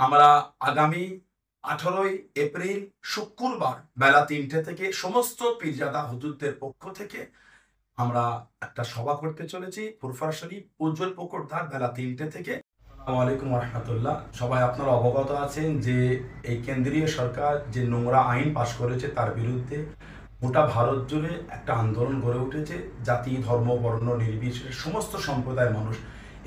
আমরা আগামী 18ই এপ্রিল শুক্রবার বেলা 3টে থেকে সমস্ত পীরজাদা হুজুরদের পক্ষ থেকে আমরা একটা সভা করতে চলেছি ফুরফুরা শরীফ উজ্জ্বল পুকুর ধার বেলা 3টে থেকে। আসসালামু আলাইকুম রহমতুল্লাহ। সবাই আপনারা অবগত আছেন যে এই কেন্দ্রীয় সরকার যে নোংরা আইন পাশ করেছে তার বিরুদ্ধে গোটা ভারত জুড়ে একটা আন্দোলন গড়ে উঠেছে। জাতি, ধর্ম, বর্ণ নির্বিশেষে সমস্ত সম্প্রদায়ের মানুষ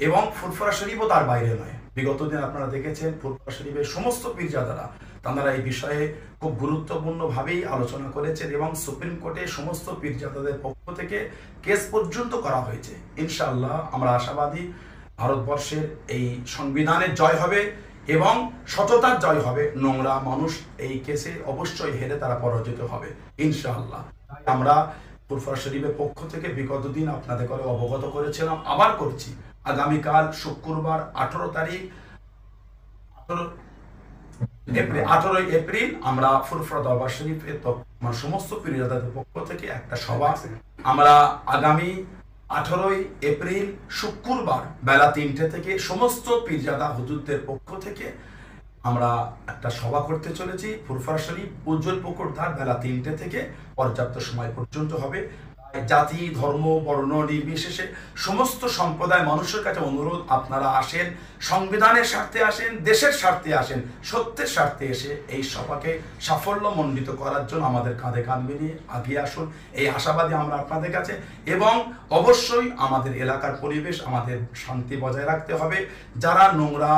এবং ফুরফুরা শরীফও তার বাইরে নয়। বিগত দিন আপনারা দেখেছেন ফুরফুরা শরীফের সমস্ত পীরজাদারা তারা এই বিষয়ে খুব গুরুত্বপূর্ণভাবেই আলোচনা করেছেন এবং সুপ্রিম কোর্টে সমস্ত পীরজাদাদের পক্ষ থেকে কেস পর্যন্ত করা হয়েছে। ইনশাআল্লাহ আমরা আশাবাদী ভারতবর্ষের এই সংবিধানের জয় হবে এবং সততার জয় হবে। নোংরা মানুষ এই কেসে অবশ্যই হেরে তারা পরাজিত হবে ইনশাআল্লাহ। আমরা ফুরফুরা শরীফের পক্ষ থেকে বিগত দিন আপনাদের করে অবগত করেছিলাম, আবার করছি। আগামীকাল শুক্রবার 18ই এপ্রিল আমরা ফুরফুরা দরবার শরীফের সমস্ত পীরজাদাদের পক্ষ থেকে একটা সভা, আমরা আগামী 18ই এপ্রিল শুক্রবার বেলা 3টে থেকে সমস্ত পীরজাদা হুজুরদের পক্ষ থেকে আমরা একটা সভা করতে চলেছি ফুরফুরা শরীফ উজ্জ্বল পুকুর ধার বেলা 3টে থেকে পর্যাপ্ত সময় পর্যন্ত হবে। জাতি, ধর্ম, বর্ণ নির্বিশেষে সমস্ত সম্প্রদায় মানুষের কাছে অনুরোধ, আপনারা আসেন, সংবিধানের স্বার্থে আসেন, দেশের স্বার্থে আসেন, সত্যের স্বার্থে এসে এই সভাকে সাফল্যমণ্ডিত করার জন্য আমাদের কাঁধে কাঁধ মিলিয়ে আগিয়ে আসুন। এই আশাবাদী আমরা আপনাদের কাছে। এবং অবশ্যই আমাদের এলাকার পরিবেশ আমাদের শান্তি বজায় রাখতে হবে। যারা নোংরা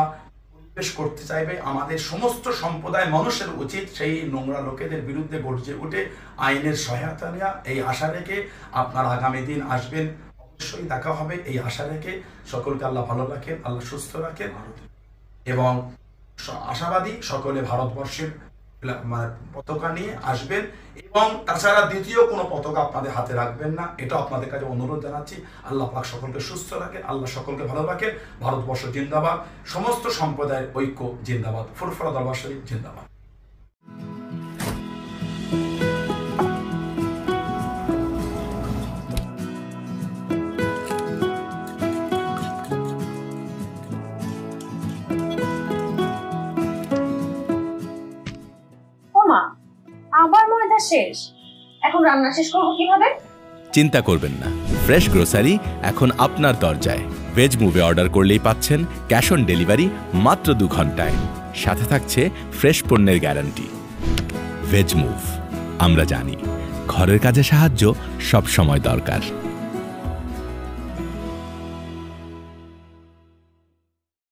করতে চাইবে, আমাদের সমস্ত সম্প্রদায় মানুষের উচিত সেই নোংরা লোকেদের বিরুদ্ধে গর্জে উঠে আইনের সহায়তা নেওয়া। এই আশা রেখে আপনারা আগামী দিন আসবেন, অবশ্যই দেখা হবে এই আশা রেখে। সকলকে আল্লাহ ভালো রাখেন, আল্লাহ সুস্থ রাখেন এবং আশাবাদী সকলে ভারতবর্ষের পতাকা নিয়ে আসবেন এবং তাছাড়া দ্বিতীয় কোনো পতাকা আপনাদের হাতে রাখবেন না, এটা আপনাদের কাছে অনুরোধ জানাচ্ছি। আল্লাহ পাক সকলকে সুস্থ রাখেন, আল্লাহ সকলকে ভালো রাখেন। ভারতবর্ষ জিন্দাবাদ, সমস্ত সম্প্রদায়ের ঐক্য জিন্দাবাদ, ফুরফুরা দরবার শরীফ জিন্দাবাদ। আবার ময়দা শেষ, এখন রান্না শেষ করব কিভাবে? চিন্তা করবেন না, ফ্রেশ গ্রোসারি এখন আপনার দরজায়। ভেজ মুভে অর্ডার করলেই পাচ্ছেন ক্যাশ অন ডেলিভারি মাত্র 2 ঘন্টায়। সাথে থাকছে ফ্রেশ পণ্যের গ্যারান্টি। ভেজ মুভ, আমরা জানি ঘরের কাজে সাহায্য সব সময় দরকার।